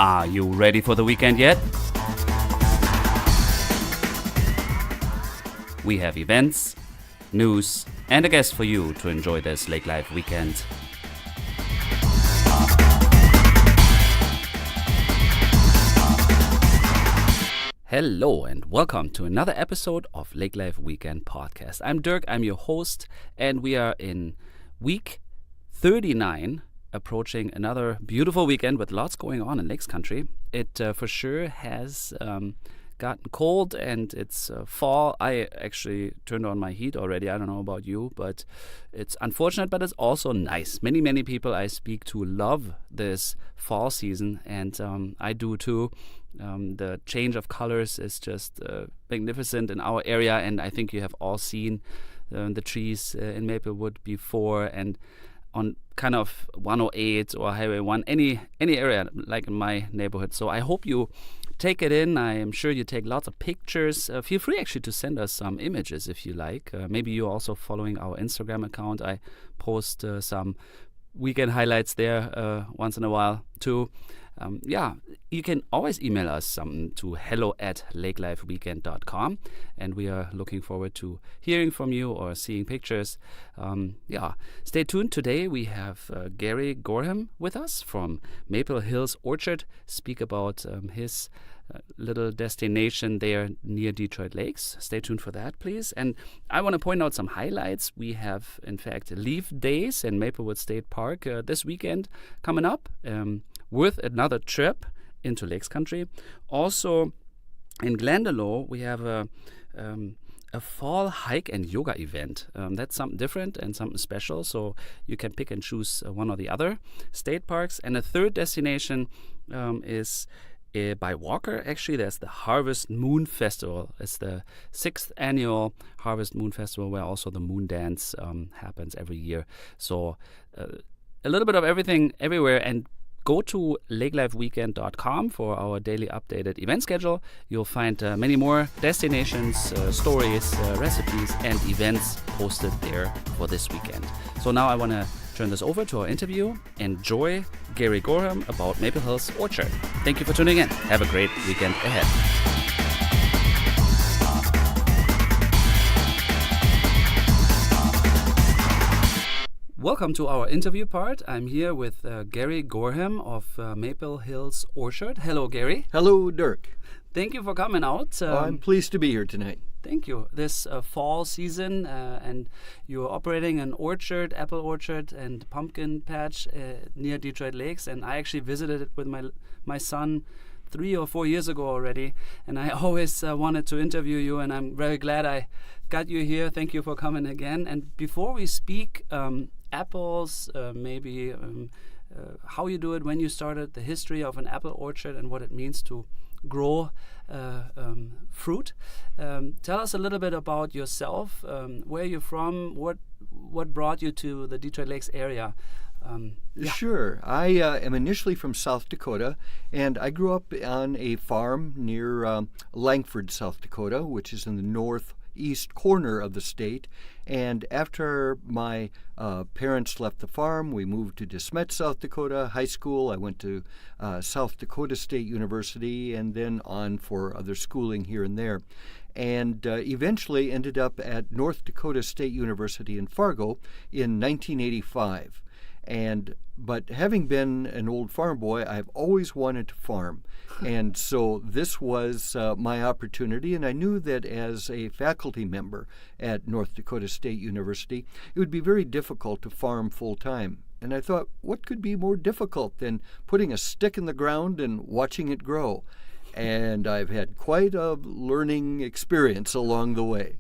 Are you ready for the weekend yet? We have events, news, and a guest for you to enjoy this Lake Life weekend. Hello and welcome to another episode of Lake Life Weekend Podcast. I'm Dirk, I'm your host, and we are in week 39, approaching another beautiful weekend with lots going on in Lakes Country. It for sure has gotten cold and it's fall. I actually turned on my heat already. I don't know about you, but it's unfortunate, but it's also nice. Many people I speak to love this fall season, and I do too. The change of colors is just magnificent in our area, and I think you have all seen the trees in Maplewood before, and on kind of 108 or Highway 1, any area like in my neighborhood. So I hope you take it in. I am sure you take lots of pictures. Feel free actually to send us some images if you like. Maybe you're also following our Instagram account. I post some weekend highlights there once in a while too. You can always email us something to hello@lakelifeweekend.com, and we are looking forward to hearing from you or seeing pictures. Stay tuned. Today we have Gary Goreham with us from Maple Hills Orchard, speak about his little destination there near Detroit Lakes. Stay tuned for that, please. And I want to point out some highlights. We have, in fact, Leaf Days in Maplewood State Park this weekend coming up. Worth another trip into Lakes Country. Also, in Glendalough, we have a fall hike and yoga event. That's something different and something special, so you can pick and choose one or the other state parks. And a third destination is by Walker. Actually, there's the Harvest Moon Festival. It's the 6th annual Harvest Moon Festival, where also the Moon Dance happens every year. So a little bit of everything everywhere, and go to lakelifeweekend.com for our daily updated event schedule. You'll find many more destinations, stories, recipes, and events posted there for this weekend. So now I want to turn this over to our interview. Enjoy Gary Goreham about Maple Hills Orchard. Thank you for tuning in. Have a great weekend ahead. Welcome to our interview part. I'm here with Gary Goreham of Maple Hills Orchard. Hello, Gary. Hello, Dirk. Thank you for coming out. I'm pleased to be here tonight. Thank you. This fall season, and you're operating an orchard, apple orchard and pumpkin patch near Detroit Lakes, and I actually visited it with my son 3 or 4 years ago already, and I always wanted to interview you, and I'm very glad I got you here. Thank you for coming again. And before we speak apples, maybe how you do it, when you started, the history of an apple orchard and what it means to grow fruit. Tell us a little bit about yourself, where you're from, what brought you to the Detroit Lakes area. Sure. I am initially from South Dakota, and I grew up on a farm near Langford, South Dakota, which is in the northeast corner of the state. And after my parents left the farm, we moved to De Smet, South Dakota high school. I went to South Dakota State University and then on for other schooling here and there. And eventually ended up at North Dakota State University in Fargo in 1985. But having been an old farm boy, I've always wanted to farm. And so this was my opportunity, and I knew that as a faculty member at North Dakota State University, it would be very difficult to farm full-time. And I thought, what could be more difficult than putting a stick in the ground and watching it grow? And I've had quite a learning experience along the way.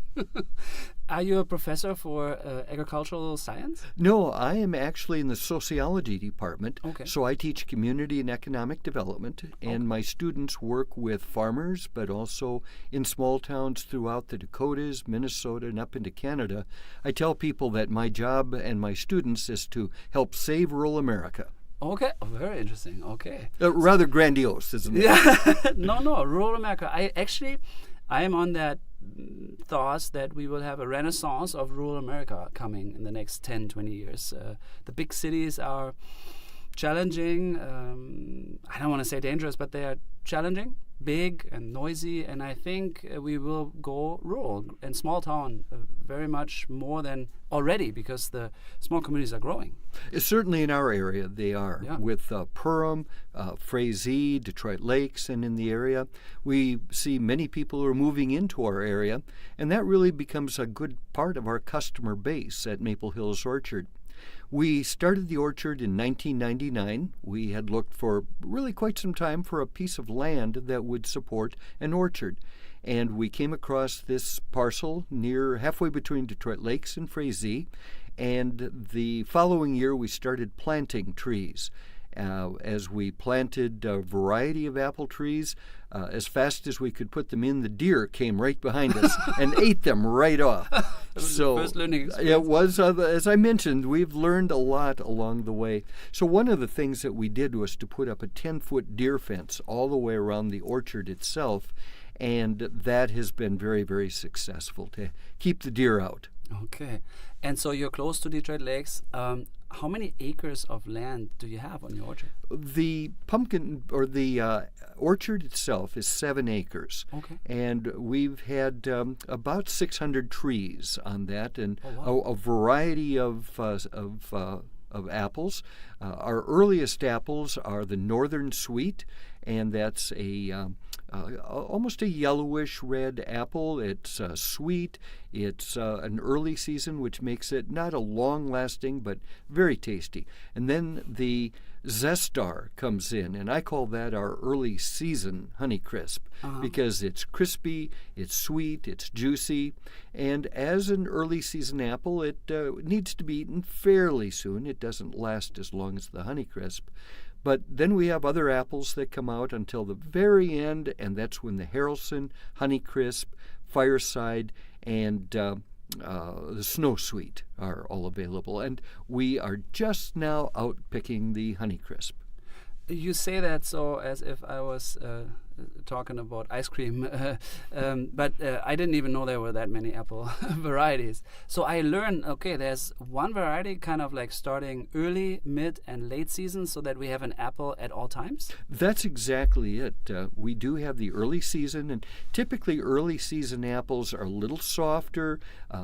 Are you a professor for agricultural science? No, I am actually in the sociology department. Okay. So I teach community and economic development, and my students work with farmers, but also in small towns throughout the Dakotas, Minnesota, and up into Canada. I tell people that my job and my students is to help save rural America. Okay, very interesting. Okay. Rather grandiose, isn't it? Yeah. No, rural America. I am on that thoughts that we will have a renaissance of rural America coming in the next 10, 20 years. The big cities are challenging. I don't want to say dangerous, but they are challenging, big and noisy. And I think we will go rural and small town very much more than already, because the small communities are growing. Certainly in our area they are, with Perham, Frazee, Detroit Lakes, and in the area. We see many people are moving into our area, and that really becomes a good part of our customer base at Maple Hills Orchard. We started the orchard in 1999. We had looked for really quite some time for a piece of land that would support an orchard. And we came across this parcel near halfway between Detroit Lakes and Frazee. And the following year we started planting trees. As we planted a variety of apple trees, as fast as we could put them in, the deer came right behind us and ate them right off. So first learning experience. It was, as I mentioned, we've learned a lot along the way. So one of the things that we did was to put up a 10-foot deer fence all the way around the orchard itself, and that has been very, very successful to keep the deer out. Okay. And so you're close to Detroit Lakes. How many acres of land do you have on your orchard? The pumpkin, or the orchard itself, is 7 acres. Okay. And we've had about 600 trees on that, and a variety of apples. Our earliest apples are the Northern Sweet, and that's almost a yellowish red apple. It's sweet. It's an early season, which makes it not a long-lasting, but very tasty. And then the Zestar comes in, and I call that our early season Honeycrisp, because it's crispy, it's sweet, it's juicy, and as an early season apple, it needs to be eaten fairly soon. It doesn't last as long as the Honeycrisp. But then we have other apples that come out until the very end, and that's when the Harrelson, Honeycrisp, Fireside, and the Snow Sweet are all available. And we are just now out picking the Honeycrisp. You say that so as if I was talking about ice cream, but I didn't even know there were that many apple varieties. So I learned, okay, there's one variety kind of like starting early, mid, and late season, so that we have an apple at all times? That's exactly it. We do have the early season, and typically early season apples are a little softer,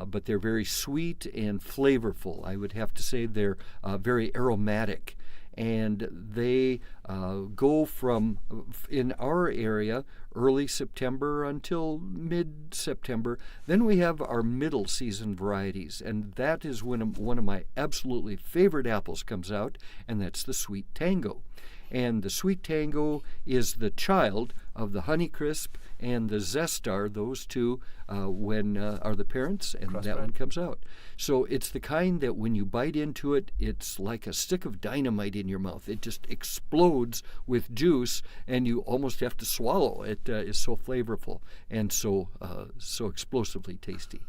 but they're very sweet and flavorful. I would have to say they're very aromatic. And they go from, in our area, early September until mid-September. Then we have our middle season varieties, and that is when one of my absolutely favorite apples comes out, and that's the Sweet Tango. And the Sweet Tango is the child of the Honeycrisp and the Zestar. Those two are the parents, and that one comes out. So it's the kind that when you bite into it, it's like a stick of dynamite in your mouth. It just explodes with juice, and you almost have to swallow. It is so flavorful and so explosively tasty.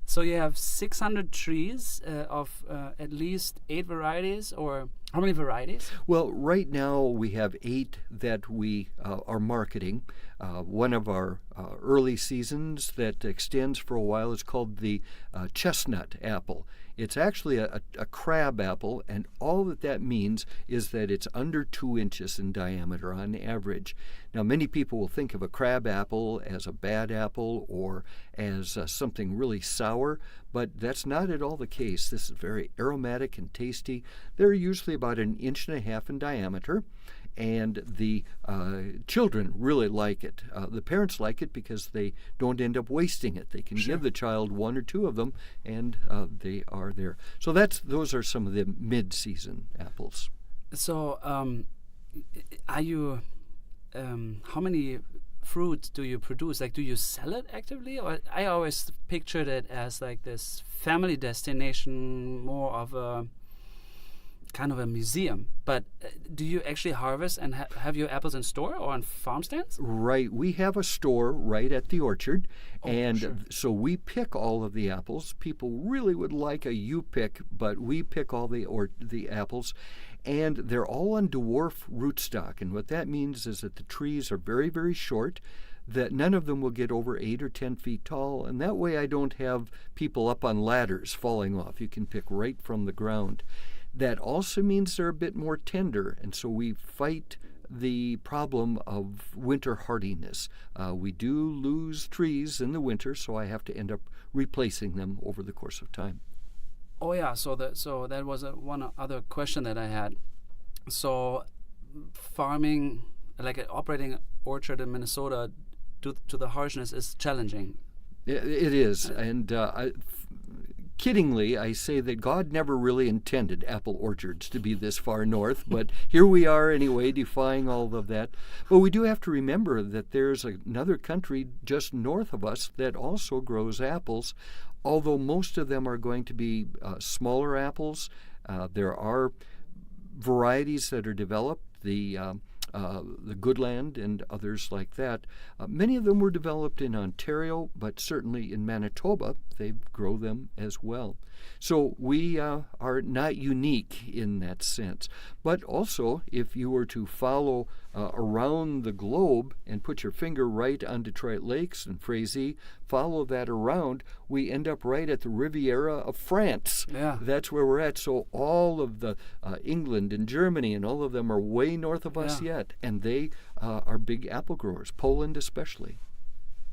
So you have 600 trees of at least 8 varieties, or how many varieties? Well, right now we have 8 that we are marketing. One of our early seasons that extends for a while is called the chestnut apple. It's actually a crab apple, and all that means is that it's under 2 inches in diameter on average. Now, many people will think of a crab apple as a bad apple or as something really sour, but that's not at all the case. This is very aromatic and tasty. They're usually about 1.5 inches in diameter, and the children really like it. The parents like it because they don't end up wasting it. They can give the child 1 or 2 of them, and they are there. So those are some of the mid-season apples. So, are you? How many fruit do you produce? Like, do you sell it actively? Or I always pictured it as like this family destination, more of a kind of a museum. But do you actually harvest and have your apples in store or on farm stands? Right. We have a store right at the orchard, so we pick all of the apples. People really would like a U-pick, but we pick all the apples. And they're all on dwarf rootstock. And what that means is that the trees are very, very short, that none of them will get over 8 or 10 feet tall. And that way I don't have people up on ladders falling off. You can pick right from the ground. That also means they're a bit more tender, and so we fight the problem of winter hardiness. We do lose trees in the winter, so I have to end up replacing them over the course of time. Oh yeah, so that was one other question that I had. So farming, like operating an orchard in Minnesota, to the harshness is challenging. It is, and kiddingly, I say that God never really intended apple orchards to be this far north, but here we are anyway, defying all of that. But we do have to remember that there's another country just north of us that also grows apples, although most of them are going to be smaller apples. There are varieties that are developed, the Goodland and others like that. Many of them were developed in Ontario, but certainly in Manitoba, they grow them as well. So we are not unique in that sense. But also, if you were to follow around the globe and put your finger right on Detroit Lakes and Frézy, follow that around, we end up right at the Riviera of France. Yeah. That's where we're at. So all of the England and Germany and all of them are way north of us yet, and they are big apple growers, Poland especially.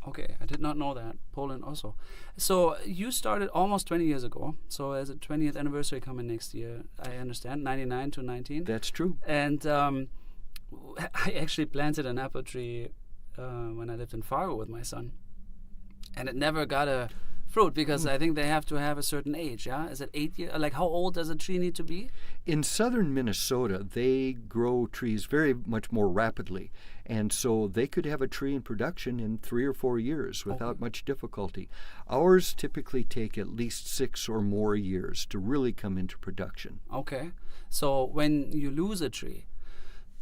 Okay, I did not know that. Poland also. So you started almost 20 years ago. So as a 20th anniversary coming next year, I understand, 99 to 19. That's true. And I actually planted an apple tree when I lived in Fargo with my son. And it never got a fruit because I think they have to have a certain age, yeah? Is it 8 years? Like how old does a tree need to be? In southern Minnesota, they grow trees very much more rapidly. And so they could have a tree in production in 3 or 4 years without much difficulty. Ours typically take at least 6 or more years to really come into production. Okay. So when you lose a tree,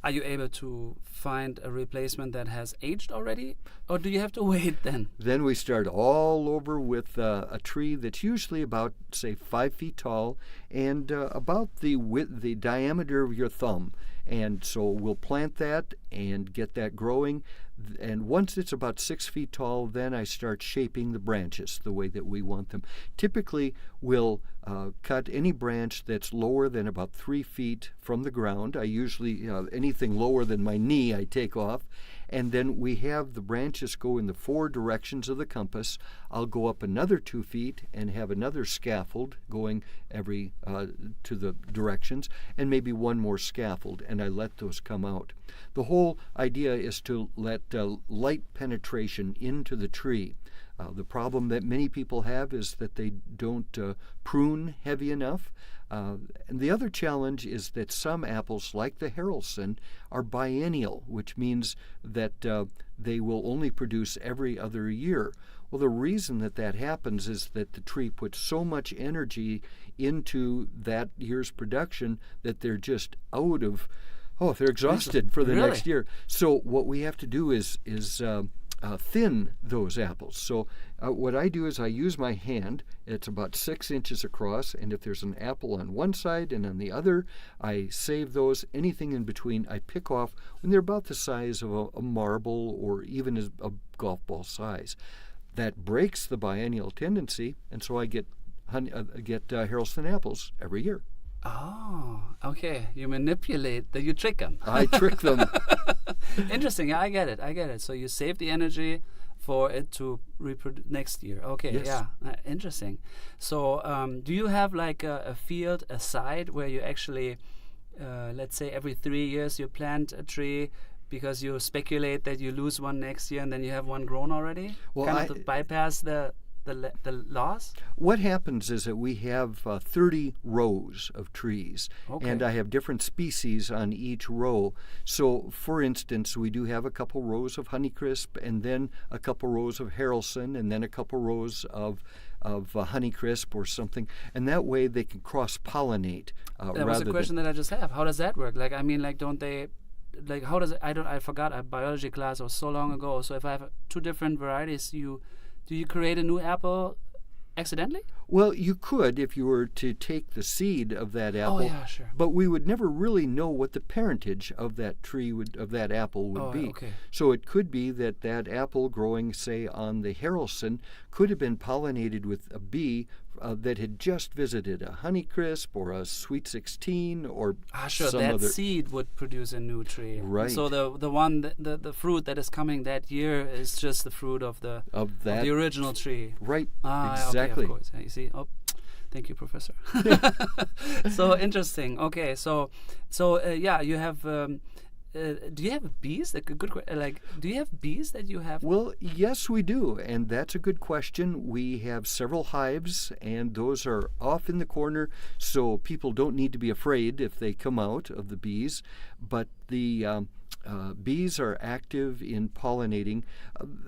are you able to find a replacement that has aged already? Or do you have to wait then? Then we start all over with a tree that's usually about, say, 5 feet tall and about the width, the diameter of your thumb. And so we'll plant that and get that growing. And once it's about 6 feet tall, then I start shaping the branches the way that we want them. Typically, we'll cut any branch that's lower than about 3 feet from the ground. I usually, anything lower than my knee, I take off. And then we have the branches go in the 4 directions of the compass. I'll go up another 2 feet and have another scaffold going every to the directions, and maybe one more scaffold, and I let those come out. The whole idea is to let light penetration into the tree. The problem that many people have is that they don't prune heavy enough. And the other challenge is that some apples, like the Haralson, are biennial, which means that they will only produce every other year. Well, the reason that that happens is that the tree puts so much energy into that year's production that they're just out of, they're exhausted for the next year. So what we have to do is thin those apples. So what I do is I use my hand. It's about 6 inches across, and if there's an apple on one side and on the other, I save those. Anything in between I pick off when they're about the size of a marble or even a golf ball size. That breaks the biennial tendency, and so I get Haralson apples every year. Oh, okay. You manipulate, you trick them. I trick them. Interesting. I get it. So you save the energy for it to reproduce next year. Okay, yes. Yeah. Interesting. So do you have like a field aside where you actually, let's say every 3 years you plant a tree because you speculate that you lose one next year and then you have one grown already? Well, kind of to bypass the loss? What happens is that we have 30 rows of trees, and I have different species on each row. So, for instance, we do have a couple rows of Honeycrisp, and then a couple rows of Haralson, and then a couple rows of Honeycrisp or something, and that way they can cross-pollinate. That was a question that I just have. How does that work? Like, I mean, like, don't they? Like, how does it? I forgot a biology class. It was so long ago. So if I have 2 different varieties, do you create a new apple accidentally? Well, you could if you were to take the seed of that apple. Oh, yeah, sure. But we would never really know what the parentage of that of that apple would be. Okay. So it could be that that apple growing, say, on the Haralson could have been pollinated with a bee that had just visited a Honeycrisp or a Sweet 16 or Sure. some That other. seed would produce a new tree. Right. So the one the fruit that is coming that year is just the fruit of the original tree. Right. Okay, Exactly. of course. You see. Oh, thank you, Professor. So interesting. Okay. So yeah, you have. Do you have bees? Do you have bees that you have? Well, yes, we do, and that's a good question. We have several hives, and those are off in the corner, so people don't need to be afraid if they come out of the bees. But the bees are active in pollinating,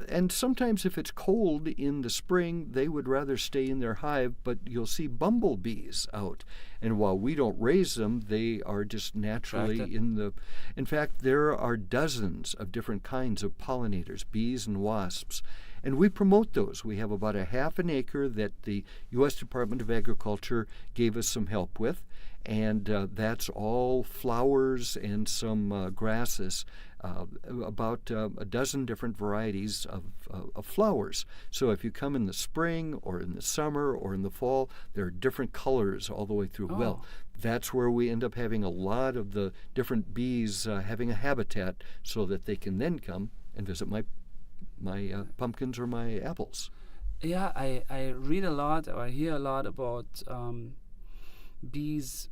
and sometimes if it's cold in the spring, they would rather stay in their hive, but you'll see bumblebees out. And while we don't raise them, they are just naturally in fact, there are dozens of different kinds of pollinators, bees and wasps. And we promote those. We have about a half an acre that the U.S. Department of Agriculture gave us some help with. And that's all flowers and some grasses, about a dozen different varieties of flowers. So if you come in the spring or in the summer or in the fall, there are different colors all the way through. Oh. Well, that's where we end up having a lot of the different bees having a habitat so that they can then come and visit my pumpkins or my apples. Yeah, I read a lot, or I hear a lot about bees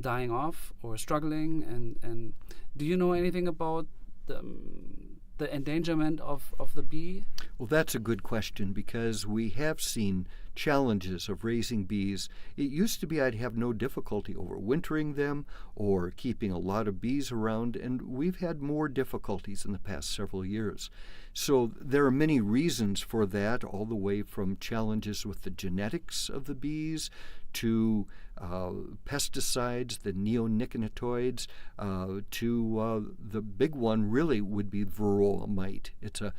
dying off or struggling, and do you know anything about the endangerment of the bee? Well, that's a good question because we have seen challenges of raising bees. It used to be I'd have no difficulty overwintering them or keeping a lot of bees around, and we've had more difficulties in the past several years. So there are many reasons for that, all the way from challenges with the genetics of the bees to pesticides, the neonicotinoids, to the big one really would be varroa mite. It's a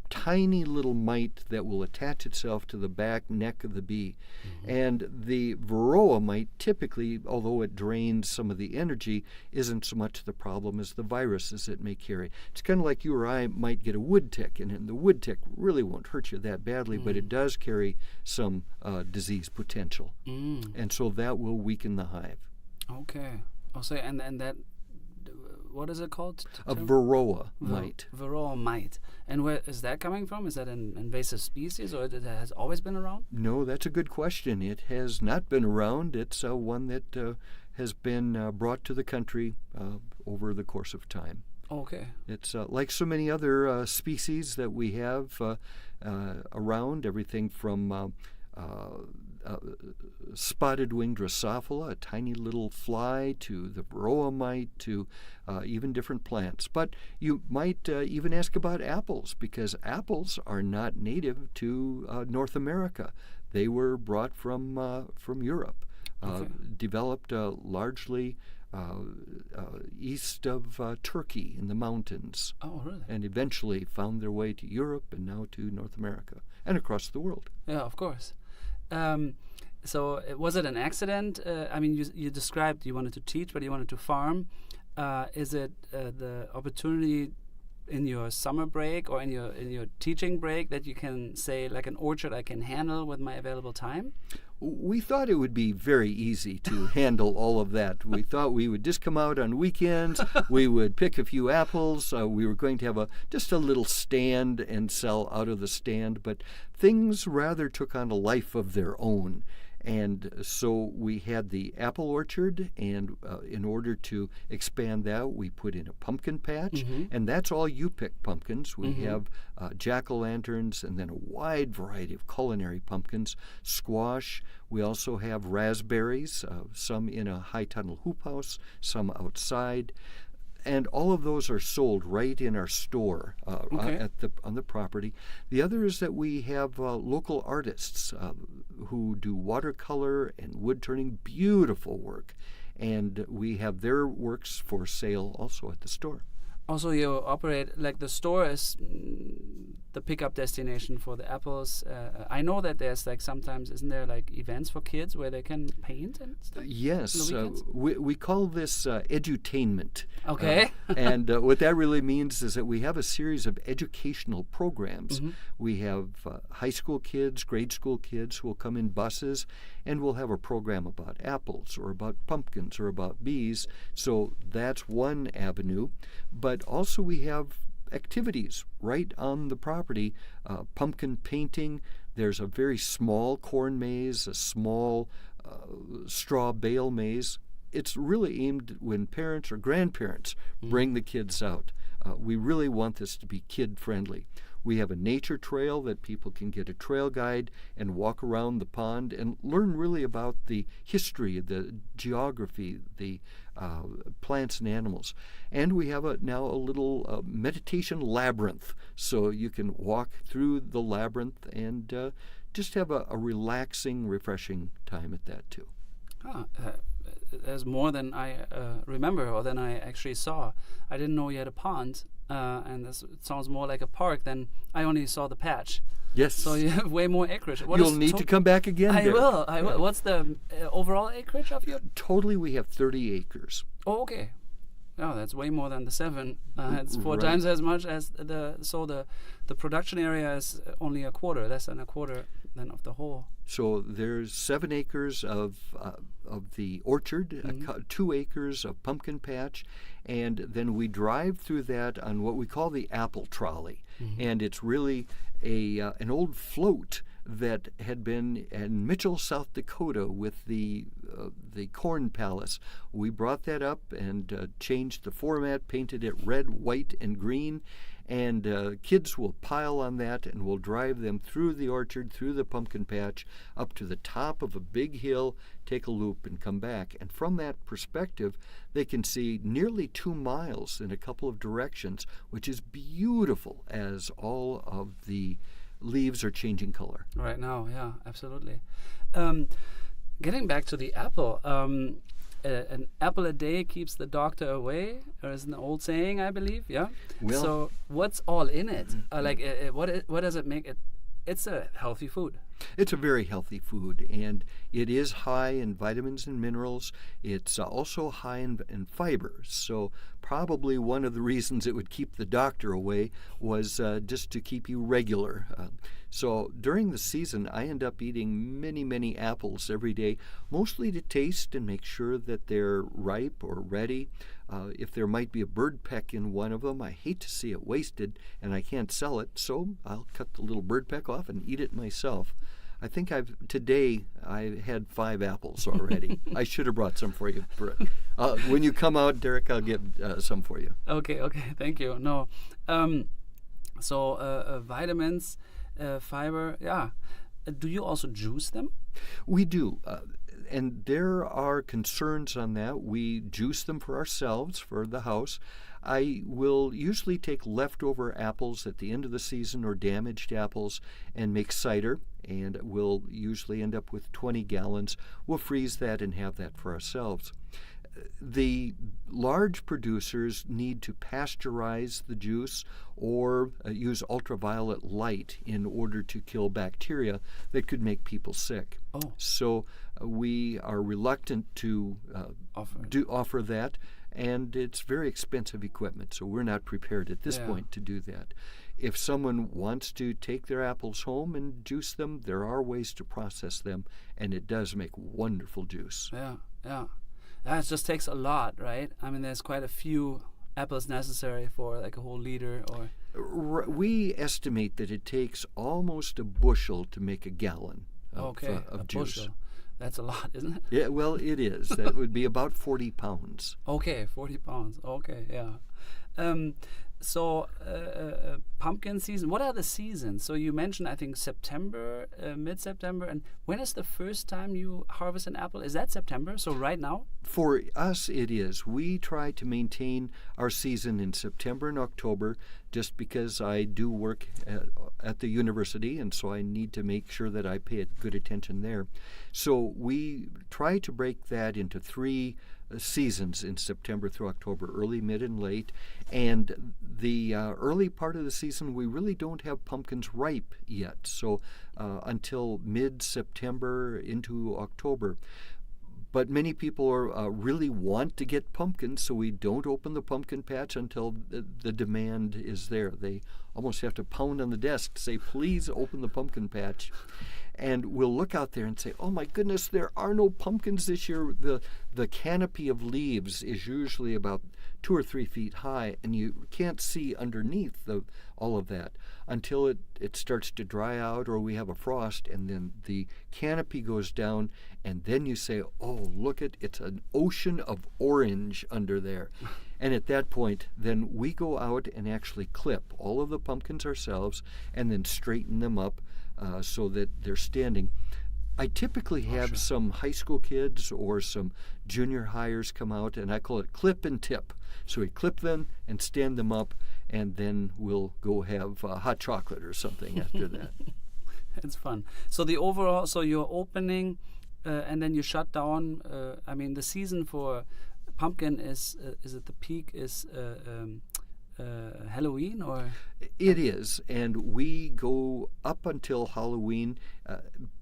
tiny little mite that will attach itself to the back neck of the bee. Mm-hmm. And the varroa mite typically, although it drains some of the energy, isn't so much the problem as the viruses it may carry. It's kind of like you or I might get a wood tick, and the wood tick really won't hurt you that badly, but it does carry some disease potential. And so that will weaken the hive. Okay. Oh, so and that, what is it called? A varroa mite. Varroa mite. And where is that coming from? Is that an invasive species, or it has always been around? No, that's a good question. It has not been around. It's one that has been brought to the country over the course of time. Okay. It's like so many other species that we have around, everything from spotted-winged Drosophila, a tiny little fly, to the varroa mite, to even different plants. But you might even ask about apples, because apples are not native to North America. They were brought from Europe, developed largely east of Turkey in the mountains. Oh, really? And eventually found their way to Europe and now to North America and across the world. Yeah, of course. So was it an accident? I mean, you described you wanted to teach, but you wanted to farm. Is it the opportunity in your summer break or in your teaching break that you can say, like an orchard I can handle with my available time? We thought it would be very easy to handle all of that. We thought we would just come out on weekends, we would pick a few apples, we were going to have just a little stand and sell out of the stand, but things rather took on a life of their own. And so we had the apple orchard, and in order to expand that, we put in a pumpkin patch, and that's all you-pick pumpkins. We have jack-o'-lanterns and then a wide variety of culinary pumpkins, squash. We also have raspberries, some in a high-tunnel hoop house, some outside. And all of those are sold right in our store on the property. The other is that we have local artists who do watercolor and wood turning, beautiful work, and we have their works for sale also at the store. Also, you operate like the store is the pickup destination for the apples. I know that there's like sometimes, isn't there like events for kids where they can paint and stuff? Yes, we call this edutainment. Okay. And what that really means is that we have a series of educational programs. We have high school kids, grade school kids who will come in buses, and we'll have a program about apples or about pumpkins or about bees. So that's one avenue. But also we have activities right on the property, pumpkin painting. There's a very small corn maze, a small straw bale maze. It's really aimed when parents or grandparents bring the kids out. We really want this to be kid-friendly. We have a nature trail that people can get a trail guide and walk around the pond and learn really about the history, the geography, the plants and animals. And we have now a little meditation labyrinth, so you can walk through the labyrinth and just have a relaxing, refreshing time at that too. There's more than I remember or than I actually saw. I didn't know you had a pond, and it sounds more like a park than I only saw the patch. Yes. So you have way more acreage. You'll need to come back again. I will. What's the overall acreage of your? Totally, we have 30 acres. Oh, okay. Oh, that's way more than the 7. It's 4 times as much as the production area is only a quarter, less than a quarter than of the whole. So there's 7 acres of the orchard, 2 acres of pumpkin patch, and then we drive through that on what we call the apple trolley, and it's really an old float that had been in Mitchell, South Dakota with the Corn Palace. We brought that up and changed the format, painted it red, white, and green, and kids will pile on that and we'll drive them through the orchard, through the pumpkin patch, up to the top of a big hill, take a loop, and come back. And from that perspective, they can see nearly 2 miles in a couple of directions, which is beautiful as all of the leaves are changing color. Right now, yeah, absolutely. Getting back to the apple, an apple a day keeps the doctor away. There is an old saying, I believe. Yeah. Well, so what's all in it? What does it make it? It's a healthy food. It's a very healthy food, and it is high in vitamins and minerals. It's also high in fiber. So probably one of the reasons it would keep the doctor away was just to keep you regular. So during the season, I end up eating many, many apples every day, mostly to taste and make sure that they're ripe or ready. If there might be a bird peck in one of them, I hate to see it wasted, and I can't sell it, so I'll cut the little bird peck off and eat it myself. I think today I had 5 apples already. I should have brought some for you. When you come out, Derek, I'll get some for you. Okay, thank you. No, so vitamins, fiber, yeah. Do you also juice them? We do. And there are concerns on that. We juice them for ourselves, for the house. I will usually take leftover apples at the end of the season or damaged apples and make cider, and we'll usually end up with 20 gallons. We'll freeze that and have that for ourselves. The large producers need to pasteurize the juice or use ultraviolet light in order to kill bacteria that could make people sick. Oh. So we are reluctant to offer that, and it's very expensive equipment, so we're not prepared at this point to do that. If someone wants to take their apples home and juice them, there are ways to process them, and it does make wonderful juice. Yeah. It just takes a lot, right? I mean, there's quite a few apples necessary for like a whole liter, or we estimate that it takes almost a bushel to make a gallon of juice. Bushel. That's a lot, isn't it? Yeah, well, it is. That would be about 40 pounds. Okay, 40 pounds. Okay, yeah. So pumpkin season. What are the seasons? So you mentioned, I think, September, mid-September. And when is the first time you harvest an apple? Is that September? So right now? For us, it is. We try to maintain our season in September and October. just because I do work at the university, and so I need to make sure that I pay good attention there. So we try to break that into 3 seasons in September through October, early, mid, and late. And the early part of the season, we really don't have pumpkins ripe yet, so until mid-September into October. But many people really want to get pumpkins, so we don't open the pumpkin patch until the demand is there. They almost have to pound on the desk to say, please open the pumpkin patch. And we'll look out there and say, oh my goodness, there are no pumpkins this year. The canopy of leaves is usually about 2 or 3 feet high, and you can't see underneath all of that until it starts to dry out or we have a frost, and then the canopy goes down, and then you say, oh, look, it's an ocean of orange under there. And at that point, then we go out and actually clip all of the pumpkins ourselves and then straighten them up so that they're standing. I typically have some high school kids or some junior hires come out, and I call it clip and tip. So we clip them and stand them up, and then we'll go have hot chocolate or something after that. It's fun. So you're opening and then you shut down. I mean, the season for pumpkin is it the peak is Halloween, or? It is, and we go up until Halloween,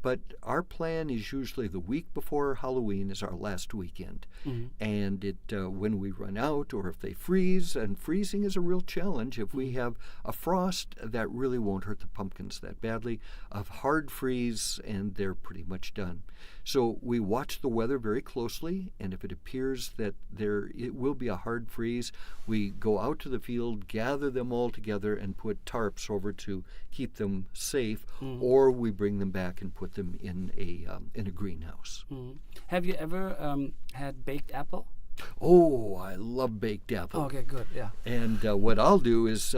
but our plan is usually the week before Halloween is our last weekend. Mm-hmm. And when we run out or if they freeze, and freezing is a real challenge. If we have a frost, that really won't hurt the pumpkins that badly. A hard freeze, and they're pretty much done. So we watch the weather very closely, and if it appears that it will be a hard freeze, we go out to the field, gather them all together, and put tarps over to keep them safe, or we bring them back and put them in a greenhouse. Have you ever had baked apple? Oh, I love baked apple. Okay, good, yeah. And what I'll do is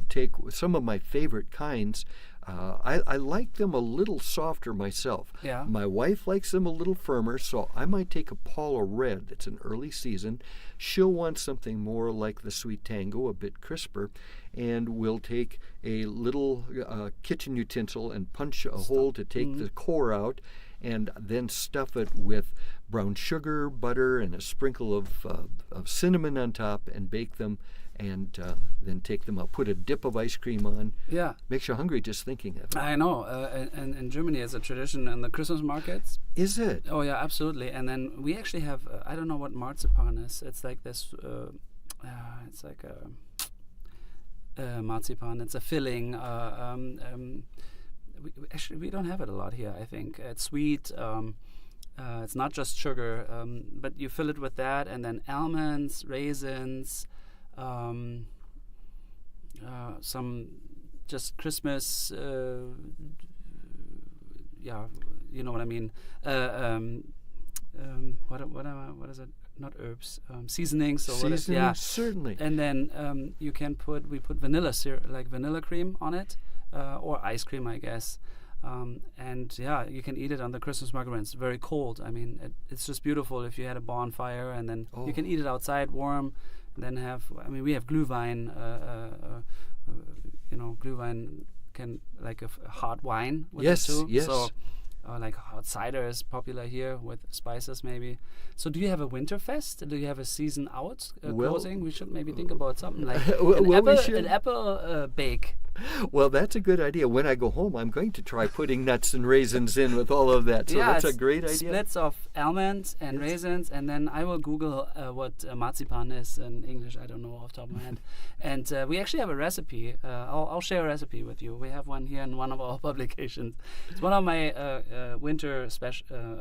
take some of my favorite kinds. I like them a little softer myself. Yeah. My wife likes them a little firmer, so I might take a Paula Red. It's an early season. She'll want something more like the Sweet Tango, a bit crisper. And we'll take a little kitchen utensil and punch a hole to take the core out, and then stuff it with brown sugar, butter, and a sprinkle of cinnamon on top, and bake them, and then take them out. Put a dip of ice cream on. Yeah. Makes you hungry just thinking of it. I know. And in Germany, it's a tradition in the Christmas markets. Is it? Oh, yeah, absolutely. And then we actually have, I don't know what marzipan is. It's like this, it's like a marzipan. It's a filling. We don't have it a lot here, I think. It's sweet. It's not just sugar, but you fill it with that, and then almonds, raisins, some just Christmas, yeah, you know what I mean. What is it? Not herbs, seasonings. Seasonings, yeah, certainly. And then we put vanilla syrup, like vanilla cream on it, or ice cream, I guess. And yeah, you can eat it on the Christmas market when it's very cold. I mean, it's just beautiful if you had a bonfire, and then you can eat it outside warm, and then we have Glühwein, Glühwein can like a hot wine with it too. Yes. So, like hot cider is popular here with spices maybe. So do you have a Winterfest? Do you have a season out closing? We should maybe think about something like an apple bake. Well, that's a good idea. When I go home, I'm going to try putting nuts and raisins in with all of that. So that's a great idea. Splits of almonds and raisins, and then I will Google what marzipan is in English. I don't know off the top of my head. And we actually have a recipe. I'll share a recipe with you. We have one here in one of our publications. It's one of my winter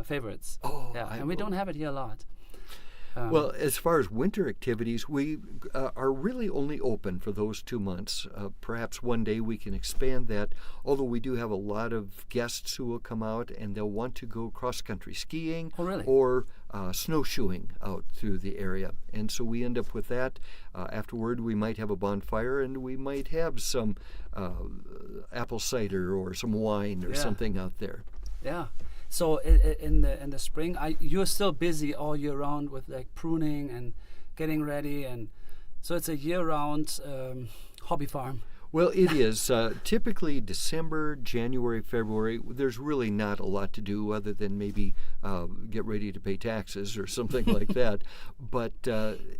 favorites. Oh, yeah, and we don't have it here a lot. Well, as far as winter activities, we are really only open for those 2 months. Perhaps one day we can expand that, although we do have a lot of guests who will come out and they'll want to go cross-country skiing or snowshoeing out through the area. And so we end up with that. Afterward, we might have a bonfire, and we might have some apple cider or some wine or something out there. Yeah. So in the spring, you're still busy all year round with like pruning and getting ready, and so it's a year-round hobby farm. Well, it is. Typically December, January, February, there's really not a lot to do other than maybe get ready to pay taxes or something like that. But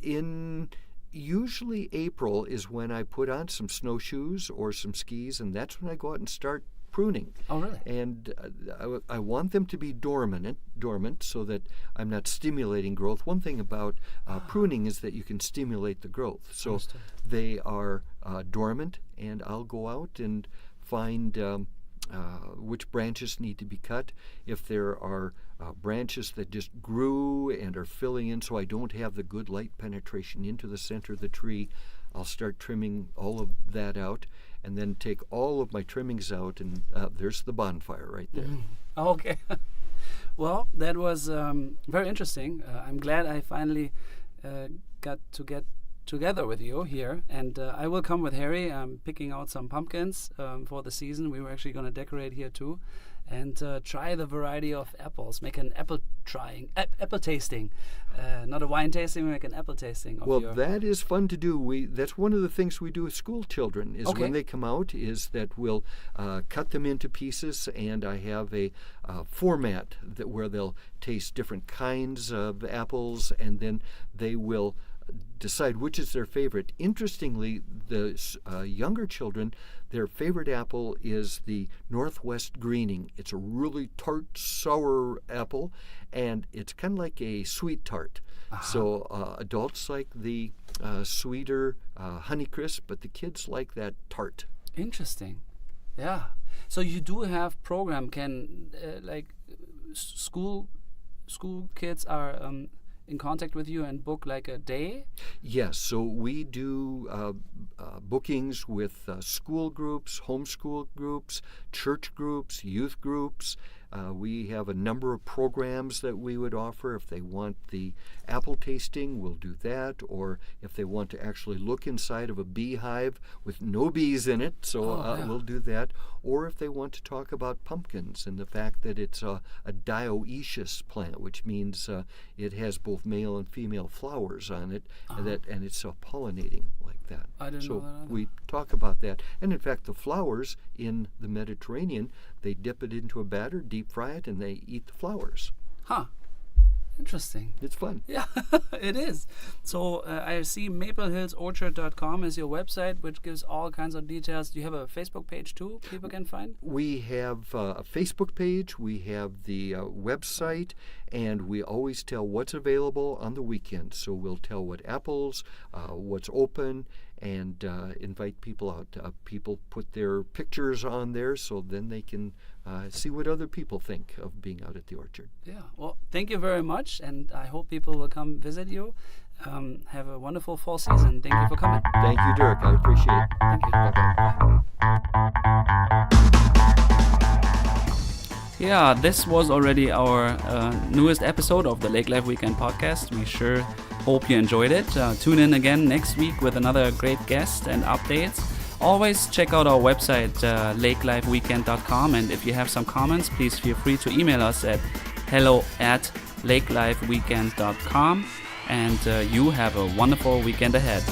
in usually April is when I put on some snowshoes or some skis, and that's when I go out and start pruning. Oh, really? And I want them to be dormant so that I'm not stimulating growth. One thing about pruning is that you can stimulate the growth. So they are dormant, and I'll go out and find which branches need to be cut. If there are branches that just grew and are filling in so I don't have the good light penetration into the center of the tree, I'll start trimming all of that out, and then take all of my trimmings out, and there's the bonfire right there. Okay. Well, that was very interesting. I'm glad I finally got to get together with you here, and I will come with Harry. I'm picking out some pumpkins for the season. We were actually going to decorate here too, and try the variety of apples. Make an apple tasting, not a wine tasting. We make an apple tasting. Well, that is fun to do. That's one of the things we do with school children. Is when they come out, is that we'll cut them into pieces, and I have a format where they'll taste different kinds of apples, and then they will decide which is their favorite. Interestingly, the younger children, their favorite apple is the Northwest Greening. It's a really tart, sour apple, and it's kind of like a sweet tart. So adults like the sweeter Honeycrisp, but the kids like that tart. Interesting. Yeah. So you do have program. Can like school kids are in contact with you and book like a day? Yes, so we do bookings with school groups, homeschool groups, church groups, youth groups. We have a number of programs that we would offer. If they want the apple tasting, we'll do that. Or if they want to actually look inside of a beehive with no bees in it, we'll do that. Or if they want to talk about pumpkins and the fact that it's a dioecious plant, which means it has both male and female flowers on it, and it's pollinating like that. I didn't know that either. We talk about that. And in fact, the flowers in the Mediterranean, they dip it into a batter, deep fry it, and they eat the flowers. Huh. Interesting. It's fun. Yeah, it is. So I see maplehillsorchard.com is your website, which gives all kinds of details. Do you have a Facebook page too people can find? We have a Facebook page. We have the website, and we always tell what's available on the weekend. So we'll tell what apples, what's open, and invite people out. People put their pictures on there so then they can see what other people think of being out at the orchard. Yeah, well, thank you very much, and I hope people will come visit you. Have a wonderful fall season. Thank you for coming. Thank you, Dirk. I appreciate it. Thank you. Bye-bye. Yeah, this was already our newest episode of the Lake Life Weekend podcast. We sure hope you enjoyed it. Tune in again next week with another great guest and updates. Always check out our website, lakelifeweekend.com, and if you have some comments, please feel free to email us at hello@lakelifeweekend.com, and you have a wonderful weekend ahead.